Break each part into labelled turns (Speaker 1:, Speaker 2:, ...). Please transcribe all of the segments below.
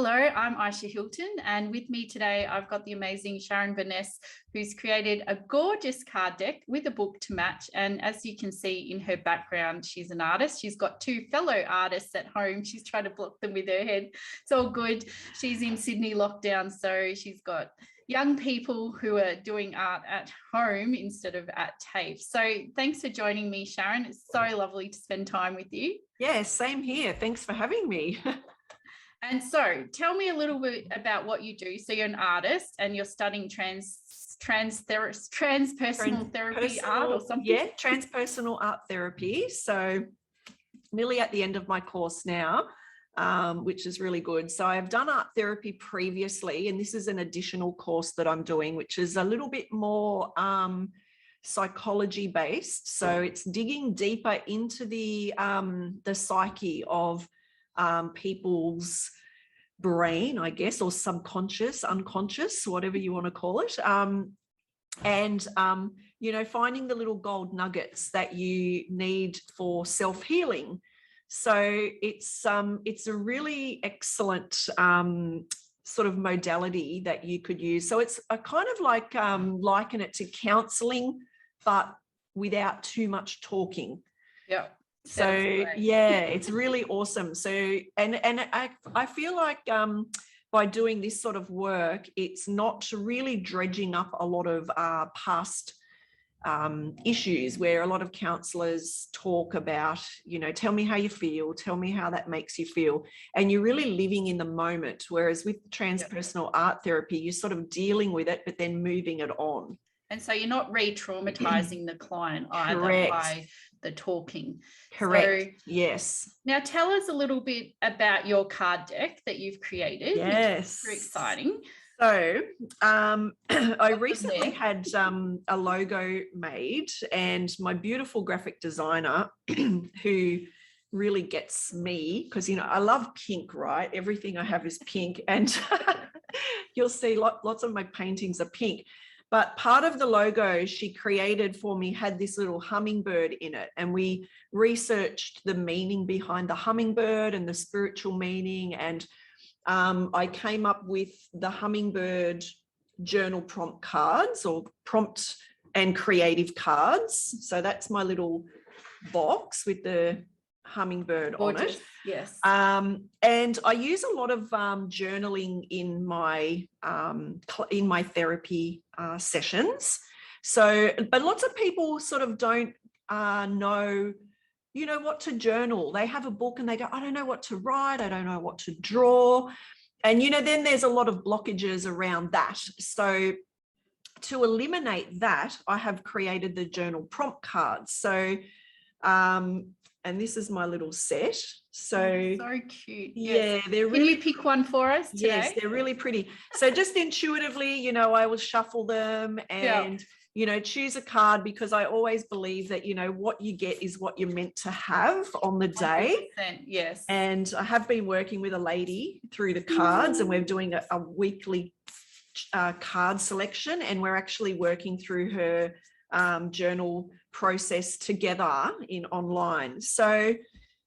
Speaker 1: Hello, I'm Ayesha Hilton, and with me today I've got the amazing Sharon Veness, who's created a gorgeous card deck with a book to match. And as you can see in her background, she's an artist. She's got two fellow artists at home. She's trying to block them with her head. It's all good. She's in Sydney lockdown, so she's got young people who are doing art at home instead of at TAFE. So thanks for joining me, Sharon. It's so lovely to spend time with you.
Speaker 2: Yeah, same here. Thanks for having me.
Speaker 1: And so tell me a little bit about what you do. So you're an artist and you're studying transpersonal therapy art or something?
Speaker 2: Yeah, transpersonal art therapy. So nearly at the end of my course now, which is really good. So I've done art therapy previously, and this is an additional course that I'm doing, which is a little bit more psychology based. So it's digging deeper into the psyche of people's brain, I guess, or subconscious, unconscious, whatever you want to call it. You know, finding the little gold nuggets that you need for self-healing. So it's a really excellent sort of modality that you could use. So it's a kind of like liken it to counseling, but without too much talking.
Speaker 1: Yeah.
Speaker 2: So yeah, it's really awesome. So and I feel like by doing this sort of work, it's not really dredging up a lot of past issues where a lot of counselors talk about, you know, tell me how you feel, tell me how that makes you feel, and you're really living in the moment. Whereas with transpersonal art therapy, you're sort of dealing with it, but then moving it on.
Speaker 1: And so you're not re-traumatizing the client either by the talking.
Speaker 2: Correct.
Speaker 1: So,
Speaker 2: yes.
Speaker 1: Now tell us a little bit about your card deck that you've created.
Speaker 2: Yes.
Speaker 1: Which is very exciting.
Speaker 2: So I recently had a logo made, and my beautiful graphic designer who really gets me, because, you know, I love pink, right? Everything I have is pink, and you'll see lots of my paintings are pink. But part of the logo she created for me had this little hummingbird in it, and we researched the meaning behind the hummingbird and the spiritual meaning, and I came up with the Hummingbird Journal prompt cards, or prompt and creative cards. So that's my little box with the hummingbird on it.
Speaker 1: Yes.
Speaker 2: And I use a lot of journaling in my therapy sessions. So, but lots of people sort of don't know, you know, what to journal. They have a book and they go, I don't know what to write, I don't know what to draw. And, you know, then there's a lot of blockages around that. So to eliminate that, I have created the journal prompt cards. So, and this is my little set. So
Speaker 1: Cute.
Speaker 2: Yeah,
Speaker 1: yes.
Speaker 2: they're really.
Speaker 1: Can you pick one for us today?
Speaker 2: Yes, they're really pretty. So just intuitively, you know, I will shuffle them and, you know, choose a card, because I always believe that, you know, what you get is what you're meant to have on the day.
Speaker 1: 100%, yes.
Speaker 2: And I have been working with a lady through the cards, and we're doing a weekly card selection, and we're actually working through her journal process together in online. So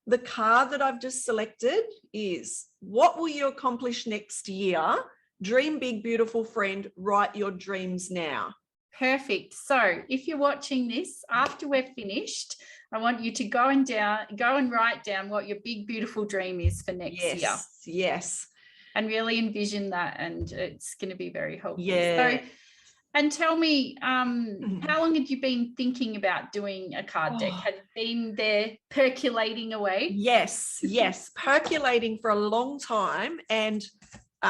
Speaker 2: the card that I've just selected is, what will you accomplish next year? Dream big, beautiful friend, write your dreams now.
Speaker 1: Perfect. So if you're watching this after we're finished, I want you to go and write down what your big, beautiful dream is for next year.
Speaker 2: Yes.
Speaker 1: And really envision that, and it's going to be very helpful.
Speaker 2: Yeah.
Speaker 1: So, and tell me, how long had you been thinking about doing a card deck? Had it been there percolating away?
Speaker 2: Yes, percolating for a long time. And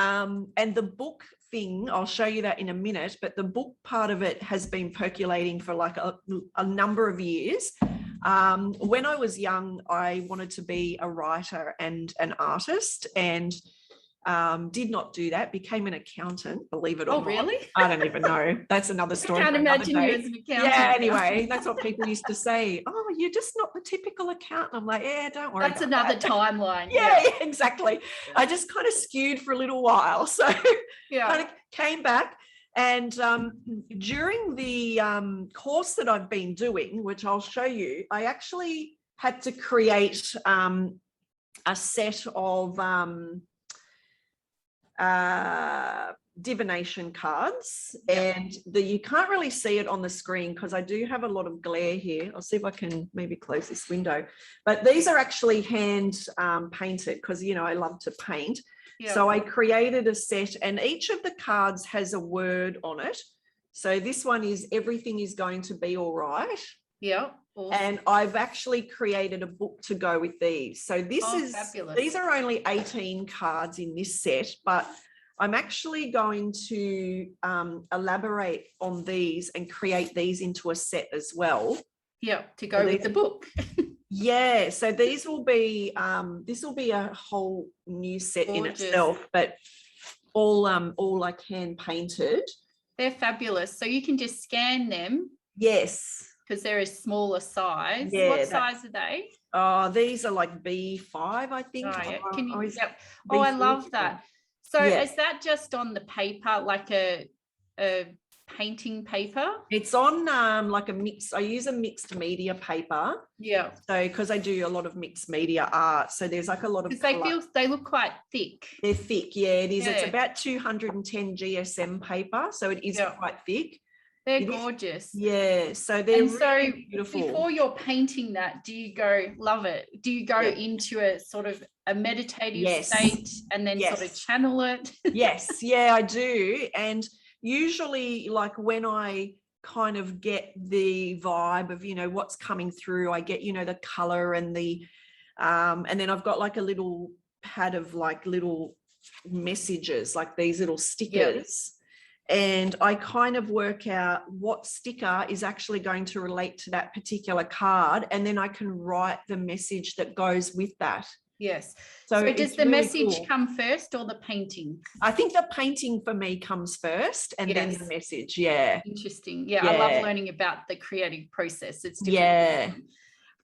Speaker 2: the book thing, I'll show you that in a minute, but the book part of it has been percolating for like a number of years. When I was young, I wanted to be a writer and an artist, and did not do that, became an accountant, believe it or not.
Speaker 1: Really?
Speaker 2: I don't even know. That's another story.
Speaker 1: I can't imagine you as an accountant.
Speaker 2: Yeah, anyway, that's what people used to say. Oh, you're just not the typical accountant. I'm like, yeah, don't worry.
Speaker 1: That's another timeline.
Speaker 2: Yeah, exactly. I just kind of skewed for a little while. So kind of came back. And during the course that I've been doing, which I'll show you, I actually had to create a set of divination cards, and you can't really see it on the screen because I do have a lot of glare here. I'll see if I can maybe close this window, but these are actually hand painted because, you know, I love to paint. So I created a set, and each of the cards has a word on it. So this one is everything is going to be all right.
Speaker 1: Awesome.
Speaker 2: And I've actually created a book to go with these. So this is fabulous. These are only 18 cards in this set, but I'm actually going to elaborate on these and create these into a set as well.
Speaker 1: To go with the book.
Speaker 2: So these will be this will be a whole new set in itself, but all like hand painted.
Speaker 1: They're fabulous. So you can just scan them.
Speaker 2: Yes.
Speaker 1: Because they're a smaller size. What size are they?
Speaker 2: Oh, these are like B5, I think.
Speaker 1: I love that. So is that just on the paper, like a painting paper? It's
Speaker 2: on like a mix. I use a mixed media paper. So because I do a lot of mixed media art, so there's like a lot of.
Speaker 1: They look quite thick.
Speaker 2: They're thick. It is. It's about 210 GSM paper, so it is quite thick.
Speaker 1: They're gorgeous.
Speaker 2: So they're really beautiful.
Speaker 1: Before you're painting that, do you go, love it? Do you go into a sort of a meditative state and then sort of channel it?
Speaker 2: I do. And usually, like when I kind of get the vibe of, you know, what's coming through, I get, you know, the color and the and then I've got like a little pad of like little messages, like these little stickers. And I kind of work out what sticker is actually going to relate to that particular card. And then I can write the message that goes with that.
Speaker 1: So does the message come first or the painting?
Speaker 2: I think the painting for me comes first and then the message.
Speaker 1: Interesting. I love learning about the creative process. It's different.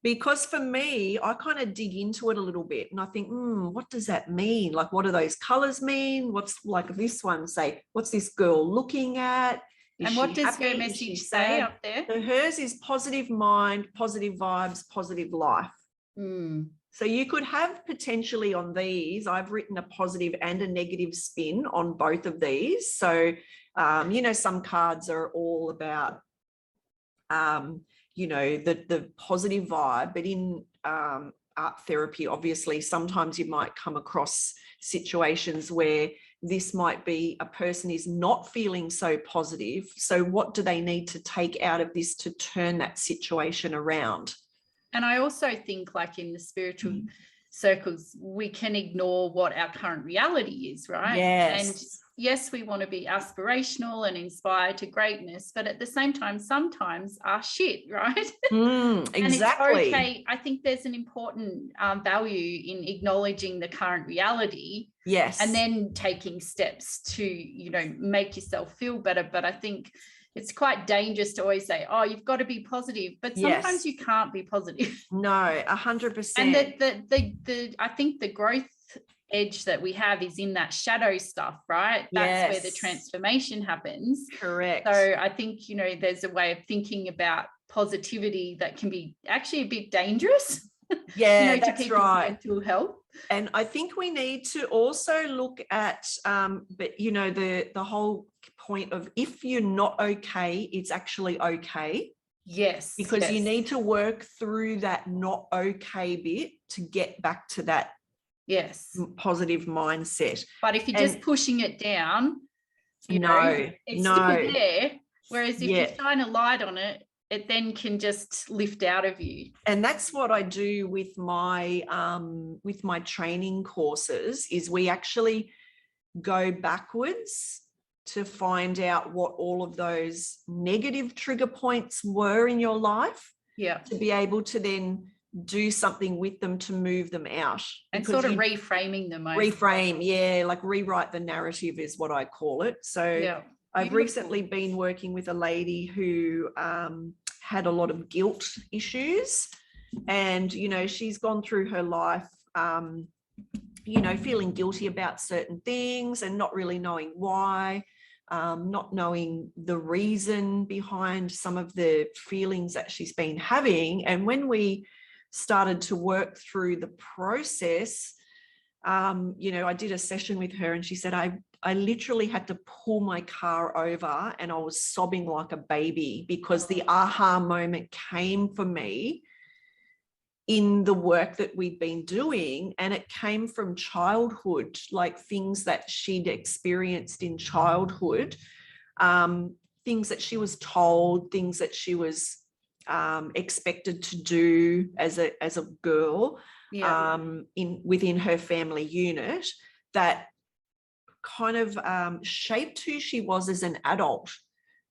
Speaker 2: Because for me, I kind of dig into it a little bit and I think, what does that mean? Like, what do those colors mean? What's like this one say, what's this girl looking at?
Speaker 1: And what does her message say up there?
Speaker 2: So hers is positive mind, positive vibes, positive life. So you could have potentially on these, I've written a positive and a negative spin on both of these. So, you know, some cards are all about, you know, the positive vibe, but in art therapy, obviously, sometimes you might come across situations where this might be a person is not feeling so positive. So what do they need to take out of this to turn that situation around?
Speaker 1: And I also think, like in the spiritual circles, we can ignore what our current reality is, right? And yes, we want to be aspirational and inspired to greatness, but at the same time, sometimes are shit, right?
Speaker 2: Exactly.
Speaker 1: And it's okay. I think there's an important value in acknowledging the current reality. And then taking steps to, you know, make yourself feel better. But I think it's quite dangerous to always say, oh, you've got to be positive, but sometimes you can't be positive.
Speaker 2: No, 100%.
Speaker 1: And I think the growth edge that we have is in that shadow stuff, right? That's where the transformation happens.
Speaker 2: Correct.
Speaker 1: So I think, you know, there's a way of thinking about positivity that can be actually a bit dangerous. You know, to people's mental health.
Speaker 2: And I think we need to also look at, but you know, the whole point of if you're not okay, it's actually okay. Because you need to work through that not okay bit to get back to that positive mindset.
Speaker 1: But if you're just pushing it down, you know, it's still there. Whereas if you shine a light on it, it then can just lift out of you.
Speaker 2: And that's what I do with my training courses is we actually go backwards to find out what all of those negative trigger points were in your life. To be able to then do something with them to move them out.
Speaker 1: And sort of reframing them.
Speaker 2: Like rewrite the narrative is what I call it. So I've recently been working with a lady who had a lot of guilt issues, and you know, she's gone through her life you know, feeling guilty about certain things and not really knowing why, not knowing the reason behind some of the feelings that she's been having. And when we started to work through the process, you know, I did a session with her and she said, I literally had to pull my car over and I was sobbing like a baby because the aha moment came for me in the work that we'd been doing, and it came from childhood, like things that she'd experienced in childhood, things that she was told, things that she was expected to do as a girl, within her family unit, that kind of shaped who she was as an adult.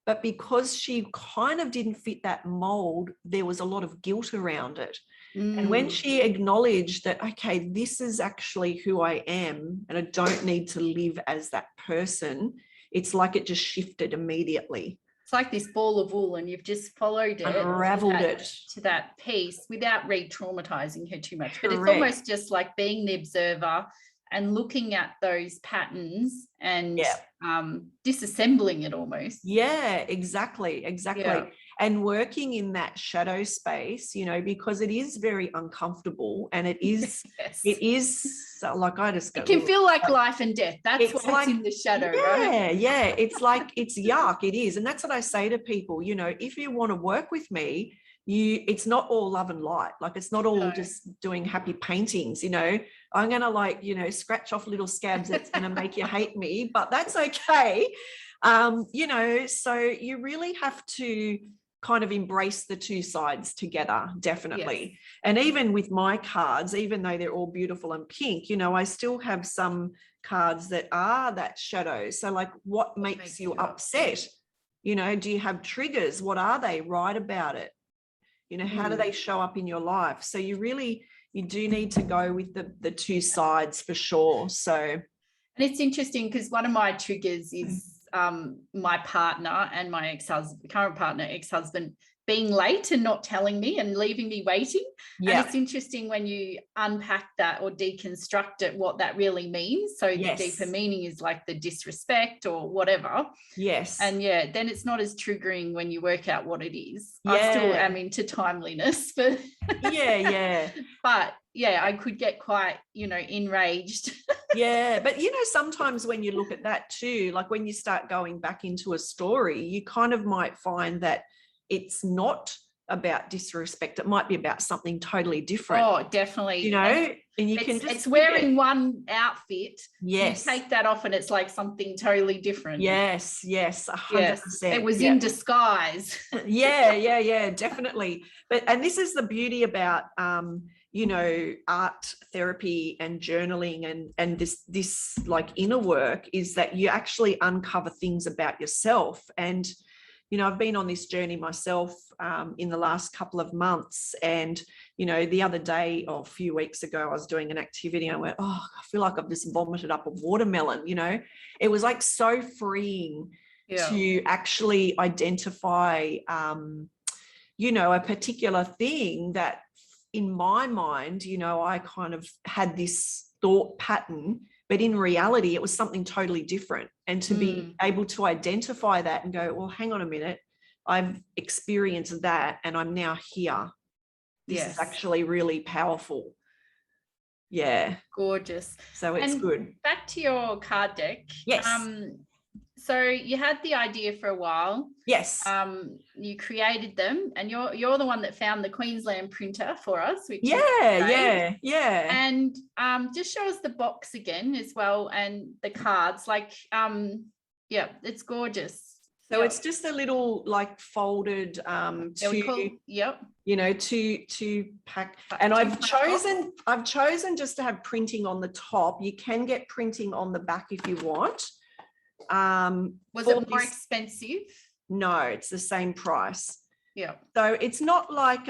Speaker 2: But because she kind of didn't fit that mold, there was a lot of guilt around it. And when she acknowledged that, okay, this is actually who I am and I don't need to live as that person, it's like it just shifted immediately.
Speaker 1: It's like this ball of wool, and you've just followed it,
Speaker 2: unraveled it
Speaker 1: to that piece without re-traumatizing her too much.
Speaker 2: Correct.
Speaker 1: But it's almost just like being the observer and looking at those patterns and disassembling it almost.
Speaker 2: Yeah, exactly. Yeah. And working in that shadow space, you know, because it is very uncomfortable, and it is, it is like, I just go,
Speaker 1: it can feel like life and death. That's why it's in the shadow, right?
Speaker 2: Yeah. It's like, it's yuck. It is. And that's what I say to people, you know, if you want to work with me, it's not all love and light. Like, it's not all just doing happy paintings, you know. I'm going to, like, you know, scratch off little scabs that's going to make you hate me, but that's okay. You know, so you really have to kind of embrace the two sides together, definitely. And even with my cards, even though they're all beautiful and pink, you know, I still have some cards that are that shadow. So, like, what makes you upset? You know, do you have triggers? What are they? Write about it. You know, how do they show up in your life? So you do need to go with the two sides for sure. So,
Speaker 1: and it's interesting because one of my triggers is my partner and my current partner, ex-husband, being late and not telling me and leaving me waiting. And it's interesting when you unpack that or deconstruct it, what that really means. So the deeper meaning is like the disrespect or whatever. And then it's not as triggering when you work out what it is. I still am into timeliness, but but I could get quite, you know, enraged.
Speaker 2: But you know, sometimes when you look at that too, like when you start going back into a story, you kind of might find that it's not about disrespect. It might be about something totally different.
Speaker 1: Oh, definitely.
Speaker 2: You know, and you can just,
Speaker 1: it's wearing one outfit.
Speaker 2: You
Speaker 1: take that off and it's like something totally different.
Speaker 2: 100%.
Speaker 1: It was in disguise.
Speaker 2: Definitely. And this is the beauty about you know, art therapy and journaling and this like inner work, is that you actually uncover things about yourself. And you know, I've been on this journey myself in the last couple of months. And, you know, the other day or a few weeks ago, I was doing an activity and I went, oh, I feel like I've just vomited up a watermelon. You know, it was like so freeing to actually identify, you know, a particular thing that in my mind, you know, I kind of had this thought pattern, but in reality, it was something totally different. And to be able to identify that and go, well, hang on a minute, I've experienced that and I'm now here. This is actually really powerful. Yeah.
Speaker 1: Gorgeous.
Speaker 2: So it's good.
Speaker 1: Back to your card deck.
Speaker 2: Yes.
Speaker 1: So you had the idea for a while.
Speaker 2: Yes.
Speaker 1: You created them, and you're the one that found the Queensland printer for us, which is
Speaker 2: great.
Speaker 1: And just show us the box again as well, and the cards. Like, it's gorgeous.
Speaker 2: So it's just a little like folded you know, to pack. And I've chosen just to have printing on the top. You can get printing on the back if you want.
Speaker 1: Was it more expensive?
Speaker 2: No, it's the same price.
Speaker 1: Yeah.
Speaker 2: So it's not like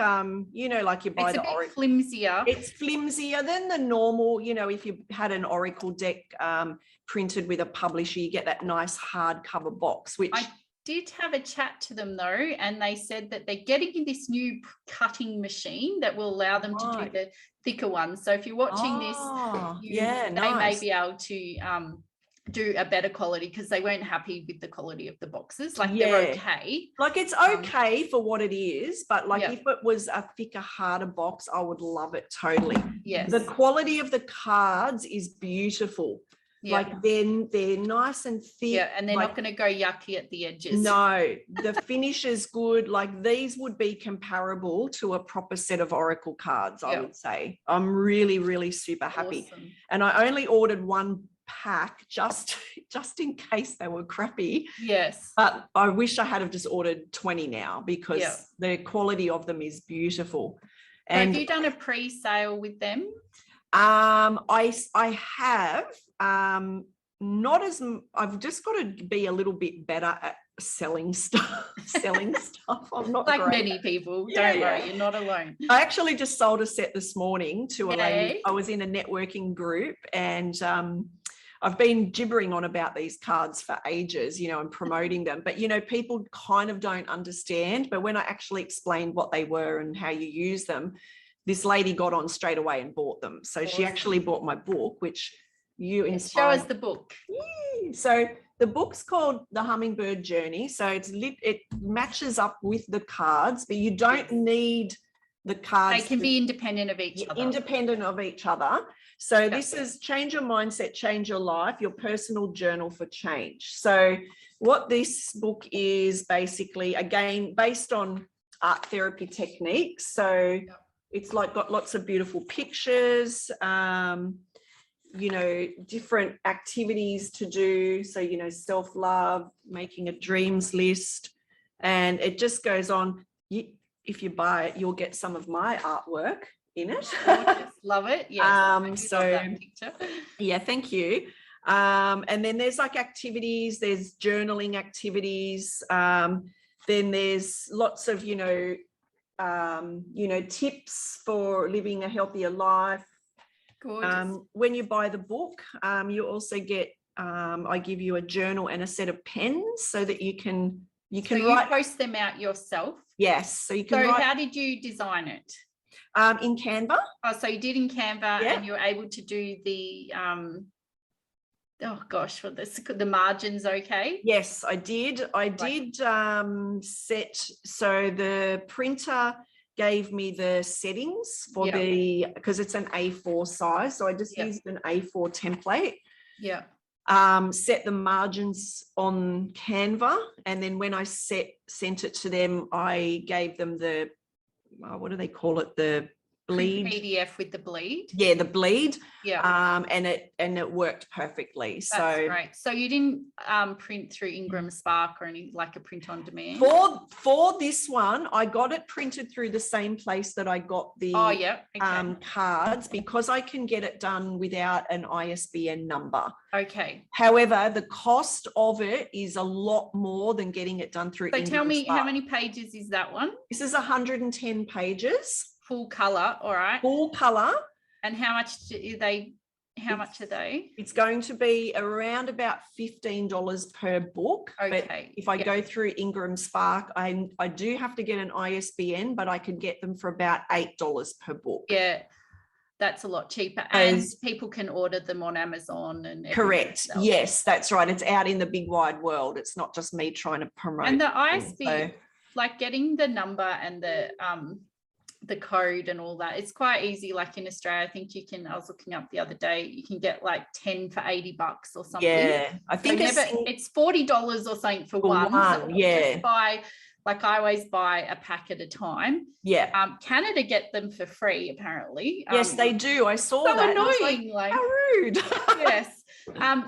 Speaker 2: you know, like you buy the oracle.
Speaker 1: Flimsier.
Speaker 2: It's flimsier than the normal, you know, if you had an oracle deck printed with a publisher, you get that nice hardcover box, which
Speaker 1: I did have a chat to them though, and they said that they're getting this new cutting machine that will allow them to do the thicker ones. So if you're watching this, they may be able to do a better quality, because they weren't happy with the quality of the boxes. Like they're okay.
Speaker 2: Like it's okay for what it is, but like if it was a thicker, harder box, I would love it totally.
Speaker 1: Yes.
Speaker 2: The quality of the cards is beautiful.
Speaker 1: Yeah.
Speaker 2: Like then they're nice and thick.
Speaker 1: Yeah, and they're
Speaker 2: like,
Speaker 1: not going to go yucky at the edges.
Speaker 2: No, the finish is good. Like these would be comparable to a proper set of Oracle cards, I would say. I'm really, really super happy.
Speaker 1: Awesome.
Speaker 2: And I only ordered one pack just in case they were crappy.
Speaker 1: Yes.
Speaker 2: But I wish I had have just ordered 20 now, because the quality of them is beautiful. And
Speaker 1: have you done a pre-sale with them?
Speaker 2: I have, not as, I've just got to be a little bit better at selling stuff. I'm not
Speaker 1: like
Speaker 2: great.
Speaker 1: many people. Don't worry, you're not alone.
Speaker 2: I actually just sold a set this morning to a lady. I was in a networking group, and I've been gibbering on about these cards for ages, you know, and promoting them. But, you know, people kind of don't understand. But when I actually explained what they were and how you use them, this lady got on straight away and bought them. So she actually bought my book, which you inspired.
Speaker 1: Show us the book.
Speaker 2: Yeah. So the book's called The Hummingbird Journey. So it matches up with the cards, but you don't need the cards.
Speaker 1: They can be independent of each other.
Speaker 2: Independent of each other. So this is Change Your Mindset, Change Your Life, your personal journal for change. So what this book is basically, again, based on art therapy techniques. So it's like got lots of beautiful pictures, you know, different activities to do. So, you know, self-love, making a dreams list, and it just goes on. If you buy it, you'll get some of my artwork in it.
Speaker 1: Love it. Yes.
Speaker 2: Yeah, thank you. And then there's like activities, there's journaling activities. Then there's lots of, you know, tips for living a healthier life. When you buy the book, you also get, I give you a journal and a set of pens so that you can write.
Speaker 1: You post them out yourself?
Speaker 2: Yes. So you can
Speaker 1: So
Speaker 2: write.
Speaker 1: how did you design it?
Speaker 2: In Canva.
Speaker 1: Oh, so you did in Canva, and you were able to do the oh gosh, what the margins okay?
Speaker 2: Yes, I did. I did set, so the printer gave me the settings for because it's an A4 size. So I just used an A4 template.
Speaker 1: Yeah.
Speaker 2: Set the margins on Canva. And then when I sent it to them, I gave them the, what do they call it? The bleed
Speaker 1: PDF with the bleed.
Speaker 2: Yeah, the bleed.
Speaker 1: Yeah.
Speaker 2: And it worked perfectly.
Speaker 1: That's
Speaker 2: so
Speaker 1: great. So you didn't print through Ingram Spark or any, like a print on demand?
Speaker 2: For this one, I got it printed through the same place that I got the cards, because I can get it done without an ISBN number.
Speaker 1: Okay.
Speaker 2: However, the cost of it is a lot more than getting it done through Ingram
Speaker 1: Tell me,
Speaker 2: Spark.
Speaker 1: how many pages is that one?
Speaker 2: This is 110 pages.
Speaker 1: Full color, all right.
Speaker 2: Full color.
Speaker 1: And how much are they? It's
Speaker 2: going to be around about $15 per book.
Speaker 1: Okay.
Speaker 2: But if I go through Ingram Spark, I do have to get an ISBN, but I can get them for about $8 per book.
Speaker 1: Yeah, that's a lot cheaper. And people can order them on Amazon and
Speaker 2: correct. Yes, that's right. It's out in the big wide world. It's not just me trying to promote.
Speaker 1: And the ISBN, like getting the number and the code and all that, it's quite easy. Like in Australia, I think you can, I was looking up the other day, you can get like 10 for $80 or something.
Speaker 2: Yeah, I think
Speaker 1: it's $40 or something for one. So
Speaker 2: yeah,
Speaker 1: like I always buy a pack at a time.
Speaker 2: Yeah.
Speaker 1: Canada get them for free apparently.
Speaker 2: Yes, they do. I saw
Speaker 1: so
Speaker 2: that.
Speaker 1: Annoying, like
Speaker 2: how rude.
Speaker 1: Yes.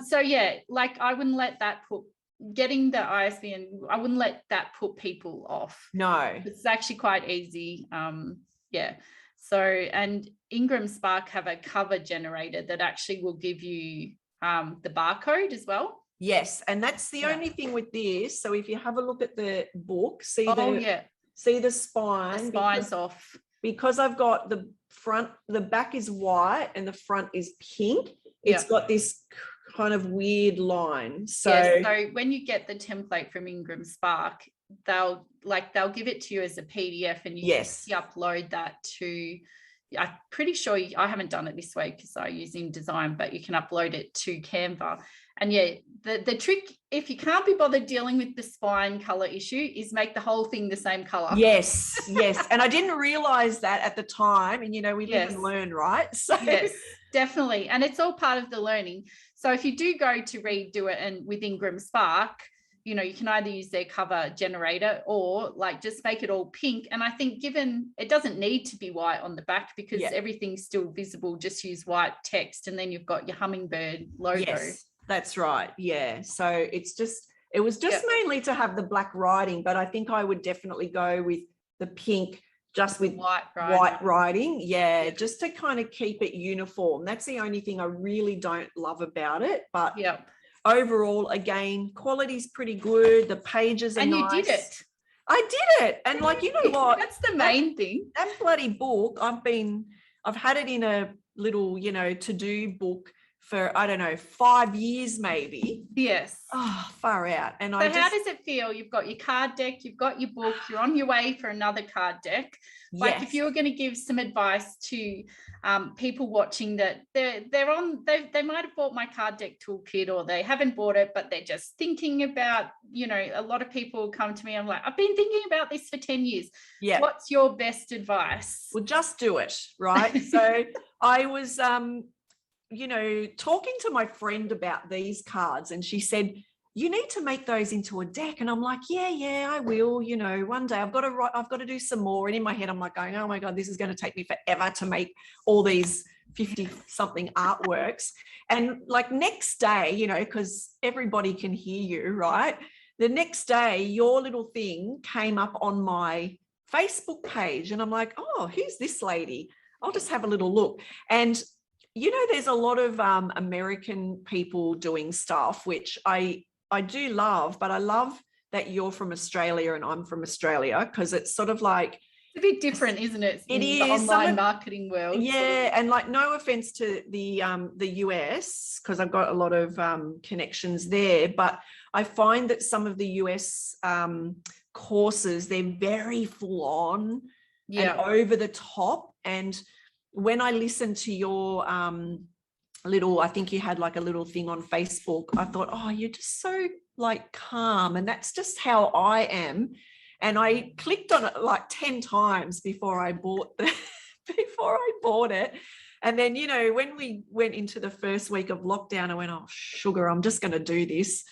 Speaker 1: So yeah, like I wouldn't let that getting the ISBN, I wouldn't let that put people off.
Speaker 2: No,
Speaker 1: it's actually quite easy. Yeah. So, and Ingram Spark have a cover generator that actually will give you the barcode as well.
Speaker 2: Yes, and that's the only thing with this. So if you have a look at the book, see the spine.
Speaker 1: The spine's off.
Speaker 2: Because I've got the front, the back is white and the front is pink. It's got this kind of weird line. So
Speaker 1: when you get the template from Ingram Spark, they'll give it to you as a PDF, and you upload that to, I'm pretty sure I haven't done it this way because I use InDesign, but you can upload it to Canva. And the trick, if you can't be bothered dealing with the spine color issue, is make the whole thing the same color.
Speaker 2: Yes. And I didn't realize that at the time, and we live and learn, right? So
Speaker 1: Definitely. And it's all part of the learning. So if you do go to redo it and with Ingram Spark, you know, you can either use their cover generator or like just make it all pink. And I think given it doesn't need to be white on the back because everything's still visible, just use white text and then you've got your Hummingbird logo.
Speaker 2: Yes, that's right. Yeah. So it was just mainly to have the black writing, but I think I would definitely go with the pink just with white writing. Yeah, just to kind of keep it uniform. That's the only thing I really don't love about it. But overall, again, quality's pretty good. The pages are nice. And you did it. I did it. And like, you know what?
Speaker 1: That's the main thing.
Speaker 2: That bloody book, I've had it in a little, you know, to-do book for, I don't know, 5 years maybe.
Speaker 1: Yes.
Speaker 2: Oh, far out. And
Speaker 1: so how does it feel? You've got your card deck, you've got your book, you're on your way for another card deck. Like if you were going to give some advice to people watching that they might have bought my card deck toolkit or they haven't bought it, but they're just thinking about, you know, a lot of people come to me, I'm like, I've been thinking about this for 10 years. Yeah. What's your best advice?
Speaker 2: Well, just do it, right? So I was you know, talking to my friend about these cards and she said, you need to make those into a deck. And I'm like, yeah, I will, you know, one day I've got to do some more. And in my head, I'm like going, oh my God, this is going to take me forever to make all these 50 something artworks. And like next day, you know, because everybody can hear you, right? The next day, your little thing came up on my Facebook page and I'm like, oh, who's this lady? I'll just have a little look. And you know, there's a lot of American people doing stuff, which I do love, but I love that you're from Australia and I'm from Australia because it's sort of like
Speaker 1: it's a bit different, isn't it?
Speaker 2: It is
Speaker 1: the online marketing world.
Speaker 2: Yeah, and like no offense to the US because I've got a lot of connections there, but I find that some of the US courses they're very full on and over the top and when I listened to your I think you had like a little thing on Facebook, I thought, oh, you're just so like calm. And that's just how I am. And I clicked on it like 10 times before I bought it. And then, you know, when we went into the first week of lockdown, I went, oh, sugar, I'm just going to do this.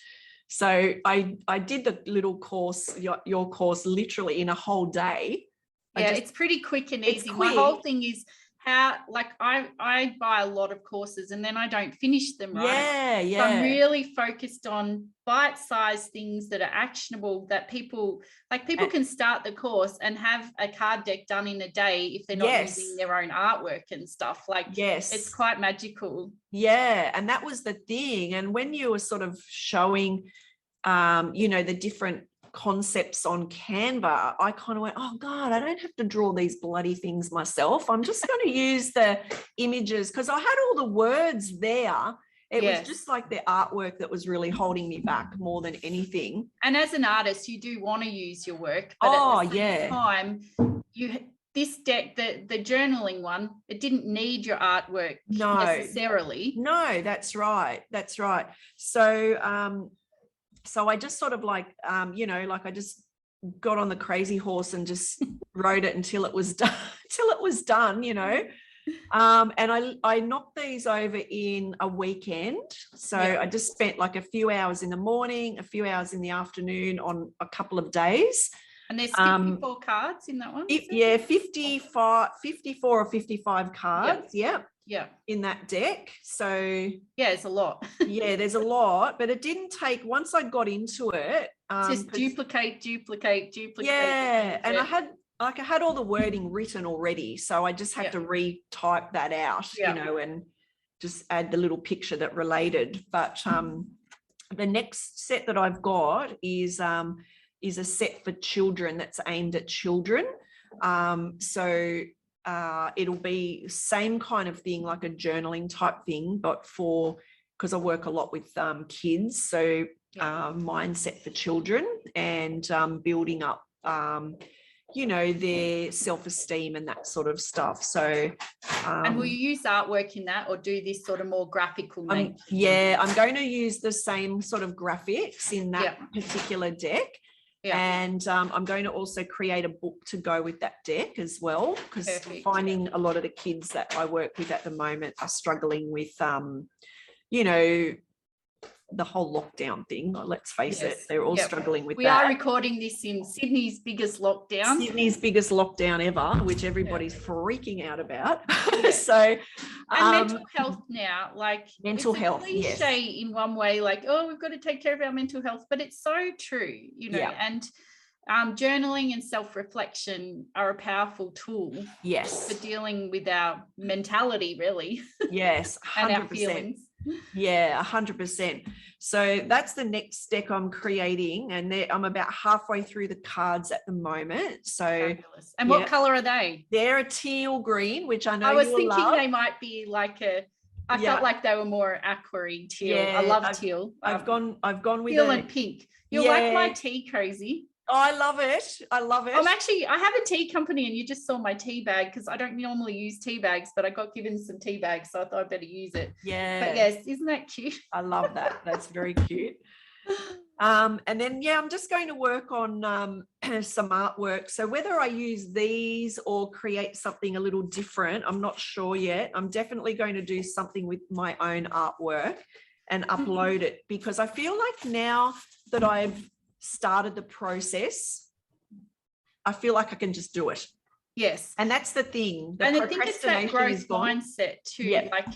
Speaker 2: So I did the little course, your course literally in a whole day.
Speaker 1: Yeah, it's pretty quick and easy. My whole thing is like I buy a lot of courses and then I don't finish them, right? So I'm really focused on bite-sized things that are actionable that people can start the course and have a card deck done in a day if they're not using their own artwork and stuff. Like it's quite magical.
Speaker 2: Yeah, and that was the thing. And when you were sort of showing you know, the different concepts on Canva, I kind of went, oh God, I don't have to draw these bloody things myself. I'm just going to use the images because I had all the words there. It was just like the artwork that was really holding me back more than anything.
Speaker 1: And as an artist, you do want to use your work, but at the same time, this deck, the journaling one, it didn't need your artwork necessarily.
Speaker 2: No, that's right. That's right. So I just sort of like, you know, like I just got on the crazy horse and just wrote it until it was done, you know. And I knocked these over in a weekend. So I just spent like a few hours in the morning, a few hours in the afternoon on a couple of days.
Speaker 1: And there's 54 cards in that one?
Speaker 2: 54 or 55 cards. Yeah. In that deck. So
Speaker 1: it's a lot.
Speaker 2: There's a lot, but it didn't take once I got into it.
Speaker 1: Just duplicate.
Speaker 2: Yeah. And I had all the wording written already. So I just had to retype that out, you know, and just add the little picture that related. But the next set that I've got is a set for children that's aimed at children. So it'll be same kind of thing, like a journaling type thing, but because I work a lot with kids. So mindset for children and building up, you know, their self-esteem and that sort of stuff. So
Speaker 1: and will you use artwork in that or do this sort of more graphical nature?
Speaker 2: I'm going to use the same sort of graphics in that particular deck. And I'm going to also create a book to go with that deck as well, because I'm finding a lot of the kids that I work with at the moment are struggling with, you know, the whole lockdown thing. Let's face it, they're all struggling with that.
Speaker 1: We are recording this in Sydney's biggest lockdown.
Speaker 2: Sydney's biggest lockdown ever, which everybody's freaking out about. So,
Speaker 1: and mental health now, like
Speaker 2: mental
Speaker 1: it's a
Speaker 2: health,
Speaker 1: cliche in one way, like, oh, we've got to take care of our mental health, but it's so true, you know. And journaling and self-reflection are a powerful tool for dealing with our mentality, really.
Speaker 2: Yes, 100%.
Speaker 1: And our feelings.
Speaker 2: Yeah, 100%. So that's the next deck I'm creating, and I'm about halfway through the cards at the moment. So,
Speaker 1: fabulous. And what color are they?
Speaker 2: They're a teal green, which I know
Speaker 1: I was thinking they might be like I felt like they were more aquary teal. I love teal.
Speaker 2: I've gone with
Speaker 1: teal and pink. You're like my tea crazy.
Speaker 2: Oh, I love it. I love it.
Speaker 1: I have a tea company, and you just saw my tea bag, because I don't normally use tea bags, but I got given some tea bags, so I thought I'd better use it.
Speaker 2: Yeah.
Speaker 1: But yes, isn't that cute?
Speaker 2: I love that. That's very cute. And then, I'm just going to work on some artwork. So whether I use these or create something a little different, I'm not sure yet. I'm definitely going to do something with my own artwork and upload it, because I feel like now that I've started the process, I feel like I can just do it.
Speaker 1: Yes.
Speaker 2: And that's the thing.
Speaker 1: And I think it's that growth mindset too. Yeah. Like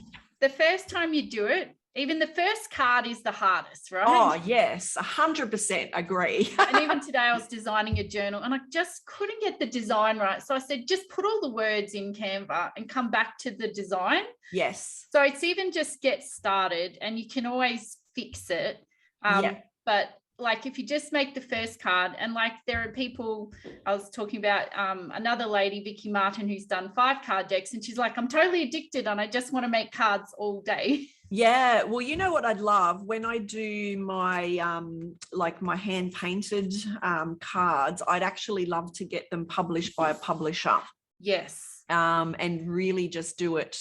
Speaker 1: the first time you do it, even the first card is the hardest, right?
Speaker 2: Oh, yes, 100% agree.
Speaker 1: And even today I was designing a journal, and I just couldn't get the design right. So I said, just put all the words in Canva and come back to the design.
Speaker 2: Yes.
Speaker 1: So it's even just get started, and you can always fix it. But like if you just make the first card, and like there are people, I was talking about another lady, Vicky Martin, who's done 5 card decks, and she's like, I'm totally addicted and I just want to make cards all day.
Speaker 2: Yeah, well, you know what I'd love when I do my like my hand painted cards, I'd actually love to get them published by a publisher.
Speaker 1: Yes.
Speaker 2: And really just do it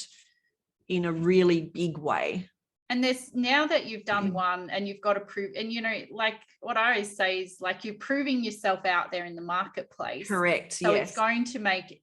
Speaker 2: in a really big way.
Speaker 1: And there's, now that you've done one and you've got to prove, and you know, like what I always say is like you're proving yourself out there in the marketplace.
Speaker 2: Correct.
Speaker 1: So it's going to make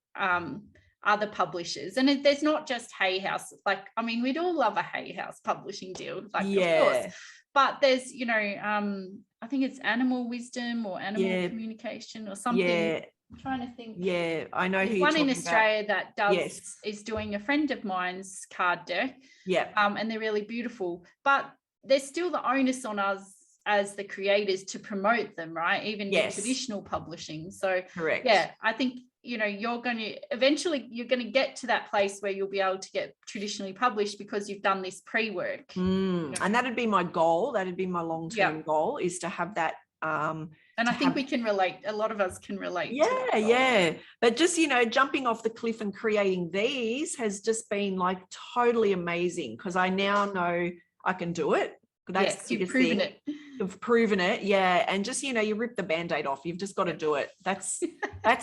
Speaker 1: other publishers, and there's not just Hay House. Like, I mean, we'd all love a Hay House publishing deal, like of course. But there's, you know, I think it's Animal Wisdom or Animal Communication or something. Yeah. I'm trying to think.
Speaker 2: Yeah, I know who you're
Speaker 1: one in
Speaker 2: talking
Speaker 1: Australia
Speaker 2: about.
Speaker 1: that is doing a friend of mine's card deck.
Speaker 2: Yeah.
Speaker 1: And they're really beautiful. But there's still the onus on us as the creators to promote them, right? Even in traditional publishing. So
Speaker 2: correct.
Speaker 1: Yeah, I think, you know, you're going to get to that place where you'll be able to get traditionally published because you've done this pre-work.
Speaker 2: You know? And that'd be my goal. That'd be my long-term goal, is to have that.
Speaker 1: And I think we can relate. A lot of us can relate.
Speaker 2: Yeah. But just, you know, jumping off the cliff and creating these has just been like totally amazing, because I now know I can do it. That's
Speaker 1: you've proven it.
Speaker 2: You've proven it. Yeah. And just, you know, you rip the Band-Aid off. You've just got to do it. That's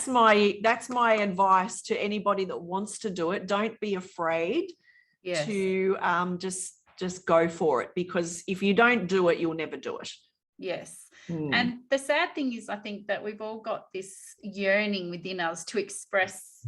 Speaker 2: my advice to anybody that wants to do it. Don't be afraid to just go for it, because if you don't do it, you'll never do it.
Speaker 1: Yes. And the sad thing is, I think that we've all got this yearning within us to express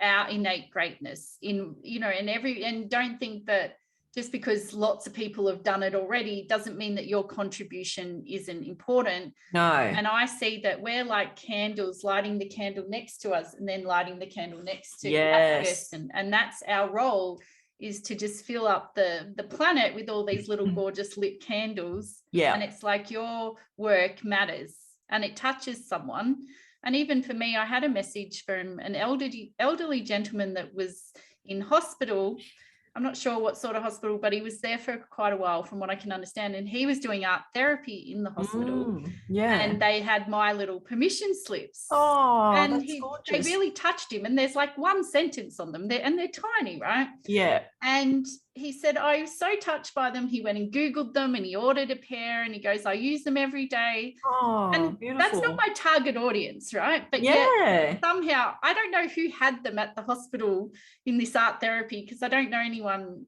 Speaker 1: our innate greatness in, you know, and don't think that just because lots of people have done it already doesn't mean that your contribution isn't important.
Speaker 2: No.
Speaker 1: And I see that we're like candles, lighting the candle next to us and then lighting the candle next to that person. And that's our role, is to just fill up the planet with all these little gorgeous lit candles.
Speaker 2: Yeah.
Speaker 1: And it's like your work matters and it touches someone. And even for me, I had a message from an elderly gentleman that was in hospital. I'm not sure what sort of hospital, but he was there for quite a while from what I can understand. And he was doing art therapy in the hospital. And they had my little permission slips.
Speaker 2: Oh,
Speaker 1: and
Speaker 2: that's gorgeous.
Speaker 1: They really touched him. And there's like one sentence on them, and they're tiny, right?
Speaker 2: Yeah.
Speaker 1: And he said, I was so touched by them. He went and Googled them and he ordered a pair, and he goes, I use them every day.
Speaker 2: Oh,
Speaker 1: and
Speaker 2: beautiful.
Speaker 1: That's not my target audience, right? But yet somehow, I don't know who had them at the hospital in this art therapy, because I don't know anyone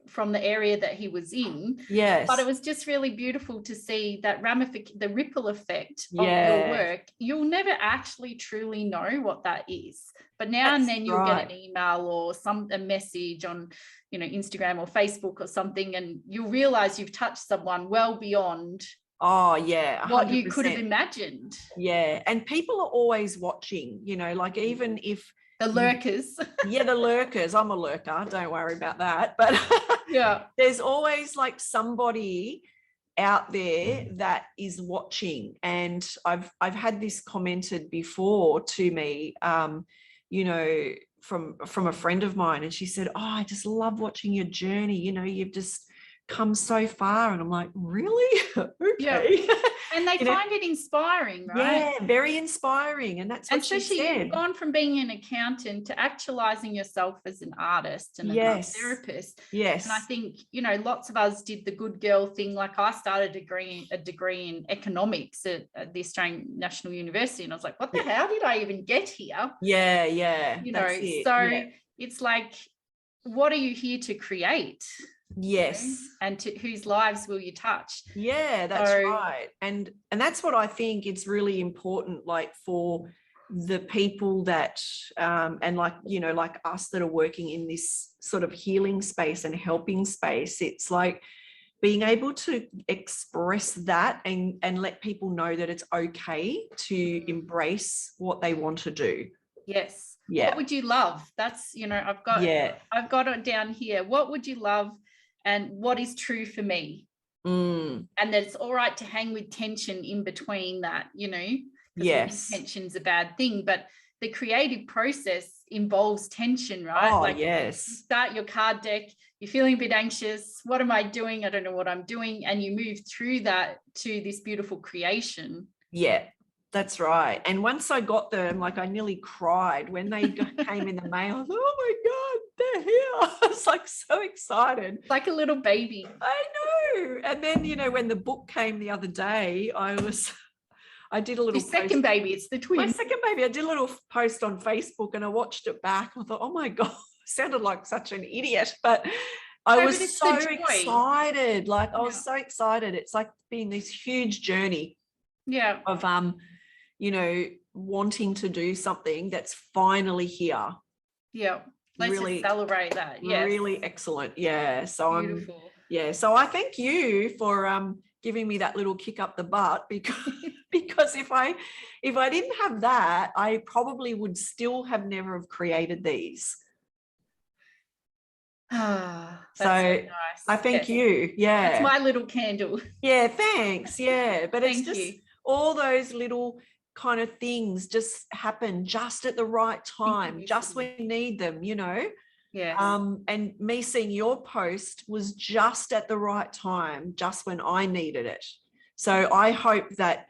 Speaker 1: from the area that he was in.
Speaker 2: Yes.
Speaker 1: But it was just really beautiful to see that the ripple effect of your work. You'll never actually truly know what that is. But now and then you'll get an email or a message on, Instagram or Facebook or something, and you'll realize you've touched someone well beyond what you could have imagined.
Speaker 2: Yeah. And people are always watching, like even if
Speaker 1: the lurkers.
Speaker 2: The lurkers. I'm a lurker. Don't worry about that. But there's always like somebody out there that is watching. And I've had this commented before to me, from a friend of mine, and she said, I just love watching your journey. You've just come so far. And I'm like, really? Okay.
Speaker 1: And they find it inspiring, right?
Speaker 2: Yeah, very inspiring. And that's what she said.
Speaker 1: You've gone from being an accountant to actualizing yourself as an artist and an art therapist.
Speaker 2: Yes.
Speaker 1: And I think, lots of us did the good girl thing. Like I started a degree in economics at the Australian National University. And I was like, what the hell did I even get here?
Speaker 2: Yeah.
Speaker 1: It's like, what are you here to create?
Speaker 2: Yes.
Speaker 1: And to whose lives will you touch?
Speaker 2: Yeah, that's right. And that's what I think it's really important, like for the people that and like us that are working in this sort of healing space and helping space. It's like being able to express that and let people know that it's okay to embrace what they want to do.
Speaker 1: Yes.
Speaker 2: Yeah.
Speaker 1: What would you love? That's, I've got it down here. What would you love? And what is true for me? And that it's all right to hang with tension in between that, because tension's a bad thing, but the creative process involves tension, right? You start your card deck, you're feeling a bit anxious. What am I doing? I don't know what I'm doing. And you move through that to this beautiful creation.
Speaker 2: Yeah, that's right. And once I got them, like I nearly cried when they came in the mail. I was like, oh my God, they're here. I was like so excited.
Speaker 1: Like a little baby.
Speaker 2: I know. And then, when the book came the other day, I did a little
Speaker 1: Your second baby, it's the twin.
Speaker 2: My second baby, I did a little post on Facebook and I watched it back. I thought, oh my God, I sounded like such an idiot. But I was so excited. Like I was so excited. It's like being this huge journey of wanting to do something that's finally here.
Speaker 1: Let's just celebrate that.
Speaker 2: Really excellent. So
Speaker 1: beautiful.
Speaker 2: So I thank you for giving me that little kick up the butt, because if I didn't have that, I probably would still have never have created these.
Speaker 1: So
Speaker 2: nice. I thank you.
Speaker 1: That's my little candle.
Speaker 2: Thanks. But it's just all those little kind of things just happen just at the right time, just when you need them, and me seeing your post was just at the right time, just when I needed it. So I hope that,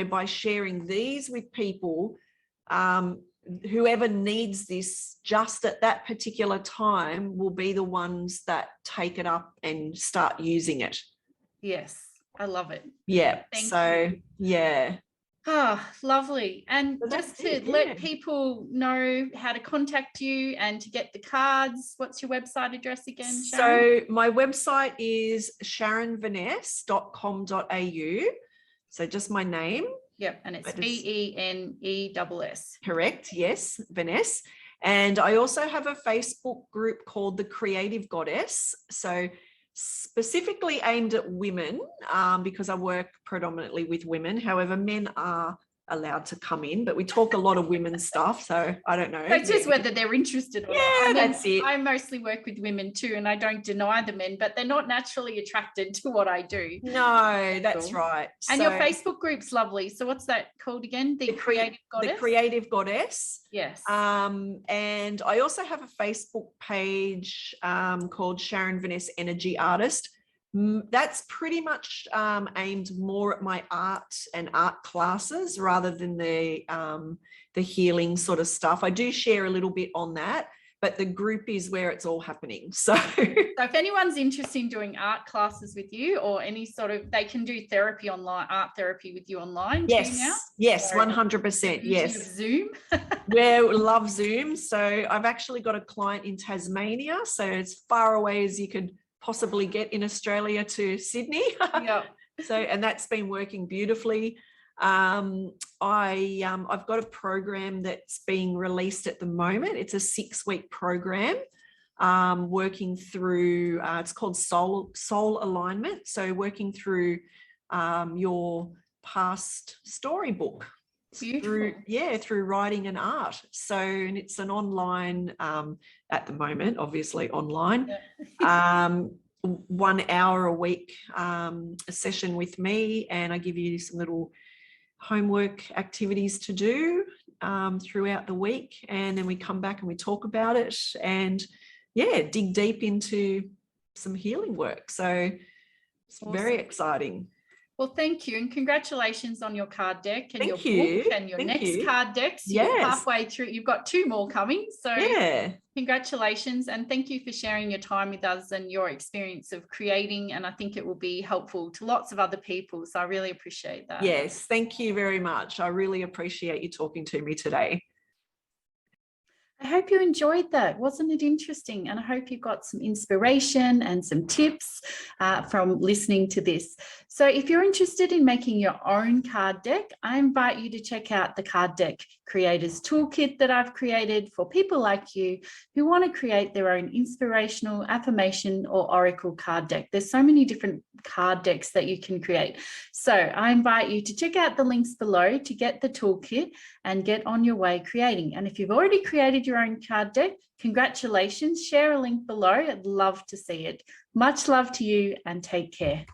Speaker 2: by sharing these with people, whoever needs this just at that particular time will be the ones that take it up and start using it.
Speaker 1: Yes, I love it.
Speaker 2: Thank you.
Speaker 1: Lovely. And just to let people know how to contact you and to get the cards, what's your website address again, Sharon?
Speaker 2: So my website is sharonveness.com.au. So just my name.
Speaker 1: And it's VENESS.
Speaker 2: Correct. Yes, Veness. And I also have a Facebook group called The Creative Goddess. So specifically aimed at women, because I work predominantly with women. However, men are allowed to come in, but we talk a lot of women's stuff, so I don't know.
Speaker 1: It's just whether they're interested or
Speaker 2: not. That's it.
Speaker 1: I mostly work with women too, and I don't deny the men, but they're not naturally attracted to what I do.
Speaker 2: No, that's right.
Speaker 1: And your Facebook group's lovely. So what's that called again? The Creative Goddess?
Speaker 2: The Creative Goddess.
Speaker 1: Yes.
Speaker 2: And I also have a Facebook page called Sharon Veness Energy Artist. That's pretty much aimed more at my art and art classes rather than the healing sort of stuff. I do share a little bit on that, but the group is where it's all happening. So
Speaker 1: if anyone's interested in doing art classes with you or any sort of, they can do therapy online, art therapy with you online too now?
Speaker 2: Yes, 100%. Yes.
Speaker 1: Zoom.
Speaker 2: We love Zoom. So I've actually got a client in Tasmania, so as far away as you could possibly get in Australia to Sydney.
Speaker 1: Yeah.
Speaker 2: So, and that's been working beautifully. I've got a program that's being released at the moment. It's a 6-week program, working through, it's called soul alignment. So working through your past storybook.
Speaker 1: Beautiful.
Speaker 2: Through writing and art. So, and it's an online, at the moment, obviously online,
Speaker 1: Yeah.
Speaker 2: 1 hour a week, a session with me, and I give you some little homework activities to do throughout the week, and then we come back and we talk about it, and dig deep into some healing work. So it's
Speaker 1: Awesome.
Speaker 2: very exciting.
Speaker 1: Well, thank you, and congratulations on your card deck and
Speaker 2: Thank
Speaker 1: your
Speaker 2: you.
Speaker 1: book and your
Speaker 2: Thank
Speaker 1: next
Speaker 2: you.
Speaker 1: card decks.
Speaker 2: Yes.
Speaker 1: You're halfway through. You've got 2 more coming. So
Speaker 2: Yeah.
Speaker 1: congratulations, and thank you for sharing your time with us and your experience of creating. And I think it will be helpful to lots of other people. So I really appreciate that.
Speaker 2: Yes, thank you very much. I really appreciate you talking to me today.
Speaker 1: I hope you enjoyed that. Wasn't it interesting? And I hope you got some inspiration and some tips from listening to this. So if you're interested in making your own card deck, I invite you to check out the Card Deck Creators Toolkit that I've created for people like you who want to create their own inspirational, affirmation, or oracle card deck. There's so many different card decks that you can create. So I invite you to check out the links below to get the toolkit and get on your way creating. And if you've already created your own card deck, congratulations. Share a link below. I'd love to see it. Much love to you, and take care.